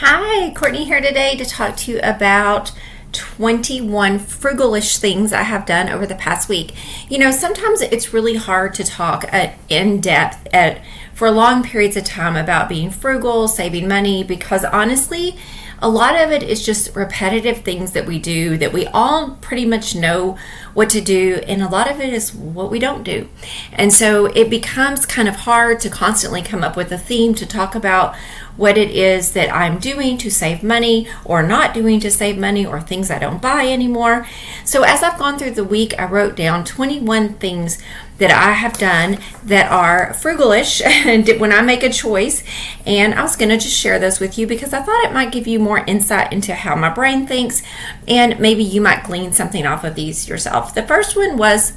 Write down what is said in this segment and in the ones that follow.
Hi, Courtney here today to talk to you about 21 frugal-ish things I have done over the past week. Sometimes it's really hard to talk in depth for long periods of time about being frugal, saving money, because honestly, a lot of it is just repetitive things that we do that we all pretty much know what to do, and a lot of it is what we don't do. And so it becomes kind of hard to constantly come up with a theme to talk about what it is that I'm doing to save money or not doing to save money, or things I don't buy anymore. So as I've gone through the week, I wrote down 21 things that I have done that are frugal-ish and when I make a choice, and I was going to just share those with you because I thought it might give you more insight into how my brain thinks, and maybe you might glean something off of these yourself. The first one was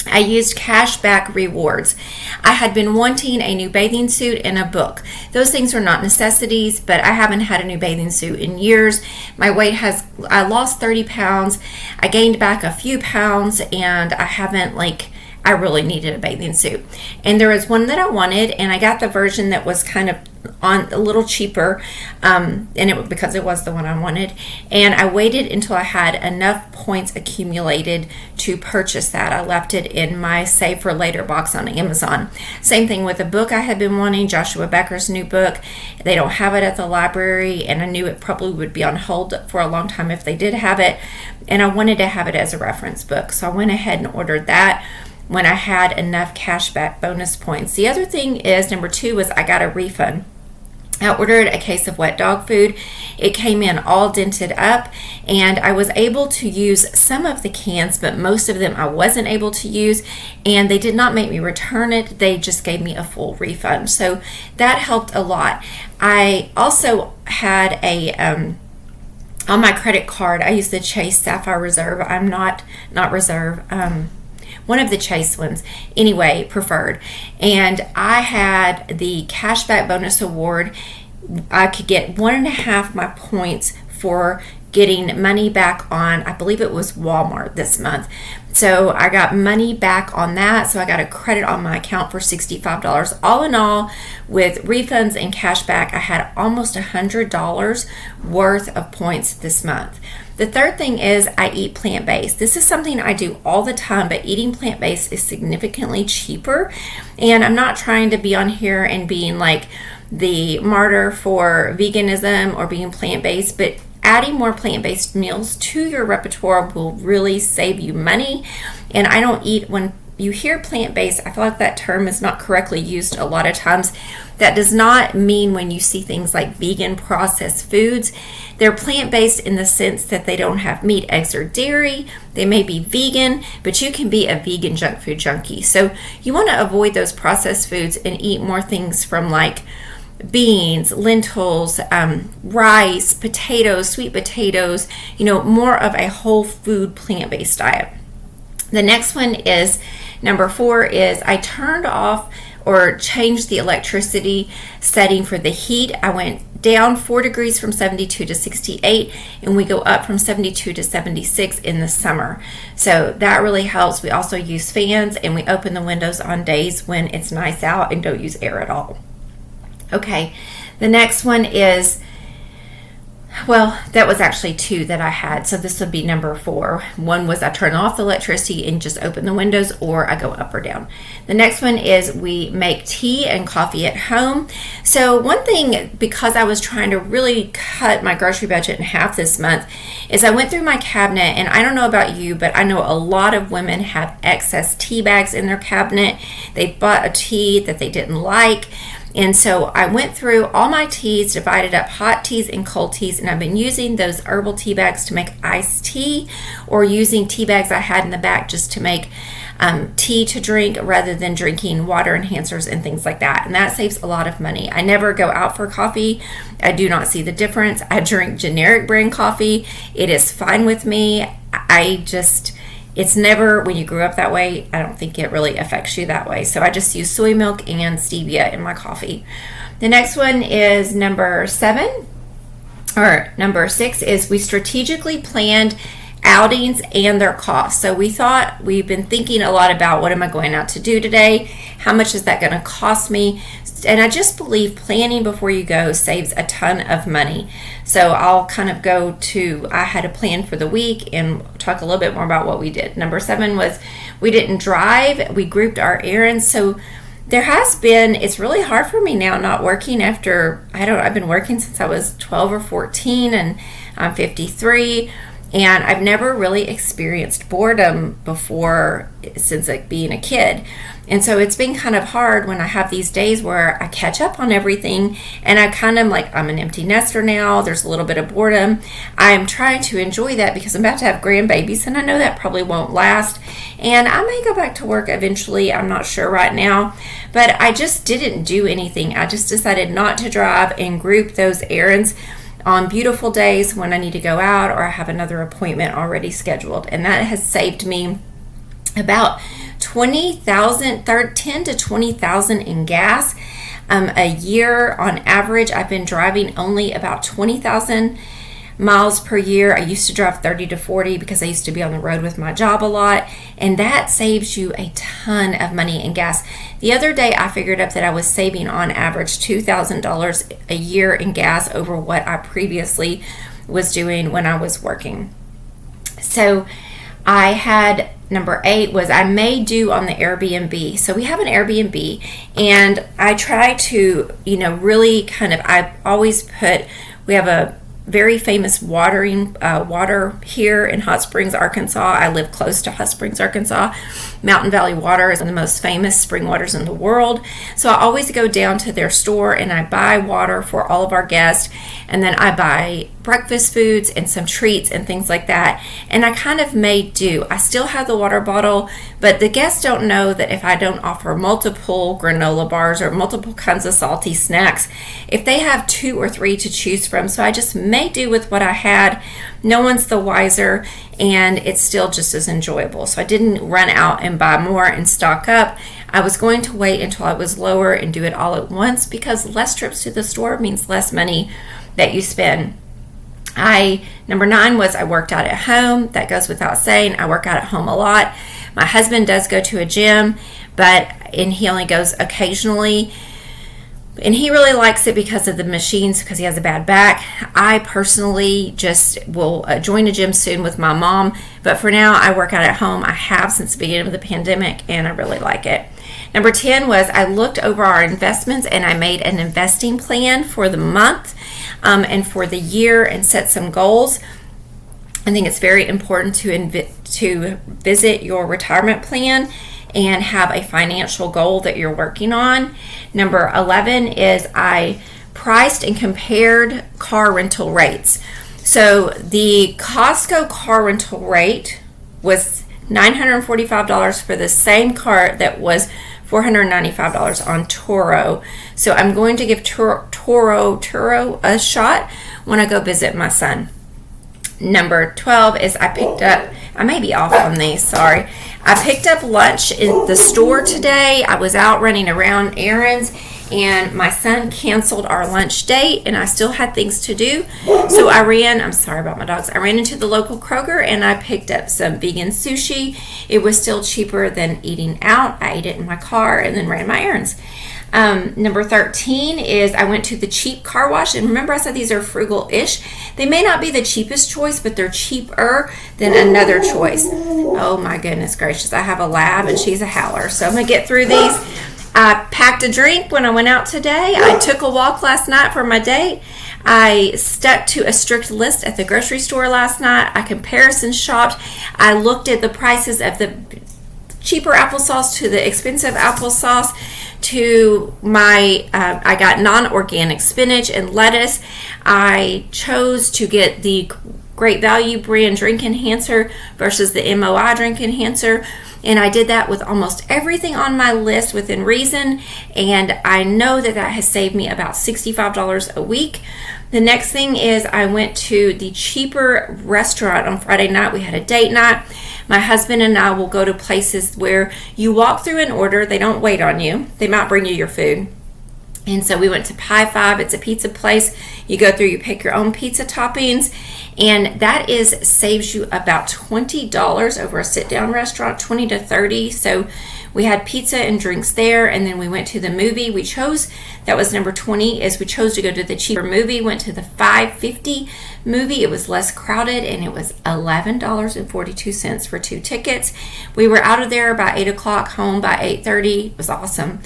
I used cashback rewards. I had been wanting a new bathing suit and a book. Those things are not necessities, but I haven't had a new bathing suit in years. I lost 30 pounds. I gained back a few pounds, and I really needed a bathing suit. And there was one that I wanted, and I got the version that was kind of on a little cheaper, because it was the one I wanted. And I waited until I had enough points accumulated to purchase that. I left it in my save for later box on Amazon. Same thing with a book I had been wanting, Joshua Becker's new book. They don't have it at the library, and I knew it probably would be on hold for a long time if they did have it. And I wanted to have it as a reference book, so I went ahead and ordered that when I had enough cashback bonus points. The other thing is, number 2, was I got a refund. I ordered a case of wet dog food. It came in all dented up, and I was able to use some of the cans, but most of them I wasn't able to use, and they did not make me return it. They just gave me a full refund. So that helped a lot. I also had on my credit card, I used the Chase Sapphire Reserve. I'm not Reserve. One of the Chase ones, anyway, preferred. And I had the cashback bonus award. I could get 1.5 my points for getting money back on, I believe it was Walmart this month. So I got money back on that. So I got a credit on my account for $65. All in all, with refunds and cashback, I had almost $100 worth of points this month. The third thing is I eat plant-based. This is something I do all the time, but eating plant-based is significantly cheaper. And I'm not trying to be on here and being like the martyr for veganism or being plant-based, but adding more plant-based meals to your repertoire will really save you money. And I don't eat, when you hear plant-based, I feel like that term is not correctly used a lot of times. That does not mean when you see things like vegan processed foods. They're plant-based in the sense that they don't have meat, eggs, or dairy. They may be vegan, but you can be a vegan junk food junkie. So you want to avoid those processed foods and eat more things from like beans, lentils, rice, potatoes, sweet potatoes, more of a whole food plant-based diet. The next one is, number 4, is I turned off or changed the electricity setting for the heat. I went down 4 degrees from 72 to 68, and we go up from 72 to 76 in the summer. So that really helps. We also use fans, and we open the windows on days when it's nice out and don't use air at all. Okay, the next one is, well, that was actually 2 that I had, so this would be number 4. One was I turn off the electricity and just open the windows, or I go up or down. The next one is we make tea and coffee at home. So one thing, because I was trying to really cut my grocery budget in half this month, is I went through my cabinet, and I don't know about you, but I know a lot of women have excess tea bags in their cabinet. They bought a tea that they didn't like. And so I went through all my teas, divided up hot teas and cold teas, and I've been using those herbal tea bags to make iced tea, or using tea bags I had in the back just to make tea to drink rather than drinking water enhancers and things like that. And that saves a lot of money. I never go out for coffee. I do not see the difference. I drink generic brand coffee. It is fine with me. It's never, when you grew up that way, I don't think it really affects you that way. So I just use soy milk and stevia in my coffee. The next one is number 6 is we strategically planned outings and their costs. So we've been thinking a lot about, what am I going out to do today? How much is that going to cost me? And I just believe planning before you go saves a ton of money. So I'll kind of I had a plan for the week and talk a little bit more about what we did. Number 7 was we didn't drive. We grouped our errands. So it's really hard for me now not working after, I've been working since I was 12 or 14 and I'm 53. And I've never really experienced boredom before since being a kid. And so it's been kind of hard when I have these days where I catch up on everything and I kind of I'm an empty nester now. There's a little bit of boredom. I'm trying to enjoy that because I'm about to have grandbabies and I know that probably won't last. And I may go back to work eventually. I'm not sure right now. But I just didn't do anything. I just decided not to drive and group those errands on beautiful days when I need to go out or I have another appointment already scheduled. And that has saved me about $10,000 to $20,000 in gas a year. On average, I've been driving only about 20,000 miles per year. I used to drive 30 to 40 because I used to be on the road with my job a lot, and that saves you a ton of money in gas. The other day I figured up that I was saving on average $2,000 a year in gas over what I previously was doing when I was working. So I had number 8 was I may do on the Airbnb. So we have an Airbnb and I try to, really I always we have a very famous water here in Hot Springs, Arkansas. I live close to Hot Springs, Arkansas. Mountain Valley Water is one of the most famous spring waters in the world. So I always go down to their store and I buy water for all of our guests. And then I buy breakfast foods and some treats and things like that. And I kind of may do. I still have the water bottle, but the guests don't know that if I don't offer multiple granola bars or multiple kinds of salty snacks, if they have 2 or 3 to choose from. So I just may do with what I had. No one's the wiser, and it's still just as enjoyable. So I didn't run out and buy more and stock up. I was going to wait until I was lower and do it all at once because less trips to the store means less money that you spend. Number 9 was I worked out at home. That goes without saying. I work out at home a lot. My husband does go to a gym, and he only goes occasionally. And he really likes it because of the machines, because he has a bad back. I personally just will join a gym soon with my mom. But for now, I work out at home. I have since the beginning of the pandemic, and I really like it. Number 10 was I looked over our investments, and I made an investing plan for the month and for the year and set some goals. I think it's very important to visit your retirement plan and have a financial goal that you're working on. Number 11 is I priced and compared car rental rates. So the Costco car rental rate was $945 for the same car that was $495 on Turo. So I'm going to give Turo a shot when I go visit my son. Number 12 is I may be off on these, sorry. I picked up lunch in the store today. I was out running around errands and my son canceled our lunch date and I still had things to do. So I'm sorry about my dogs. I ran into the local Kroger and I picked up some vegan sushi. It was still cheaper than eating out. I ate it in my car and then ran my errands. Number 13 is I went to the cheap car wash, and remember I said these are frugal-ish. They may not be the cheapest choice, but they're cheaper than another choice. Oh my goodness gracious, I have a lab and she's a howler, so I'm gonna get through these. I packed a drink when I went out today. I took a walk last night for my date. I stuck to a strict list at the grocery store last night. I comparison shopped. I looked at the prices of the cheaper applesauce to the expensive applesauce to I got non-organic spinach and lettuce. I chose to get the Great Value brand drink enhancer versus the MOI drink enhancer. And I did that with almost everything on my list within reason. And I know that has saved me about $65 a week. The next thing is I went to the cheaper restaurant on Friday night. We had a date night. My husband and I will go to places where you walk through an order. They don't wait on you. They might bring you your food. And so we went to Pie 5. It's a pizza place. You go through, you pick your own pizza toppings. And that saves you about $20 over a sit-down restaurant, $20 to $30. So we had pizza and drinks there, and then we went to the movie. We chose That was number 20. Is we chose to go to the cheaper movie, went to the $5.50 movie. It was less crowded, and it was $11.42 for 2 tickets. We were out of there by 8 o'clock, home by 8:30. It was awesome.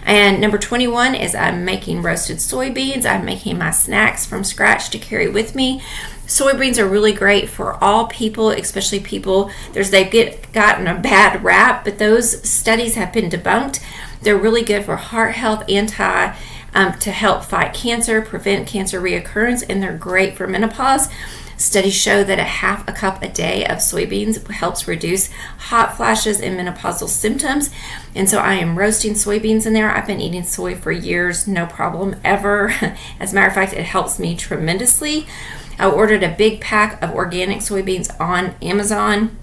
And number 21 is I'm making roasted soybeans. I'm making my snacks from scratch to carry with me. Soybeans are really great for all people, especially people, they've gotten a bad rap, but those studies have been debunked. They're really good for heart health, to help fight cancer, prevent cancer reoccurrence, and they're great for menopause. Studies show that a half a cup a day of soybeans helps reduce hot flashes and menopausal symptoms. And so I am roasting soybeans in there. I've been eating soy for years, no problem ever. As a matter of fact, it helps me tremendously. I ordered a big pack of organic soybeans on Amazon.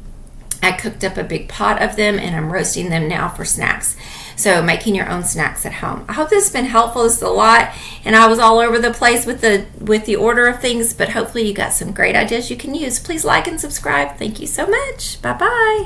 I cooked up a big pot of them, and I'm roasting them now for snacks. So making your own snacks at home. I hope this has been helpful. This is a lot, and I was all over the place with the order of things, but hopefully you got some great ideas you can use. Please like and subscribe. Thank you so much. Bye-bye.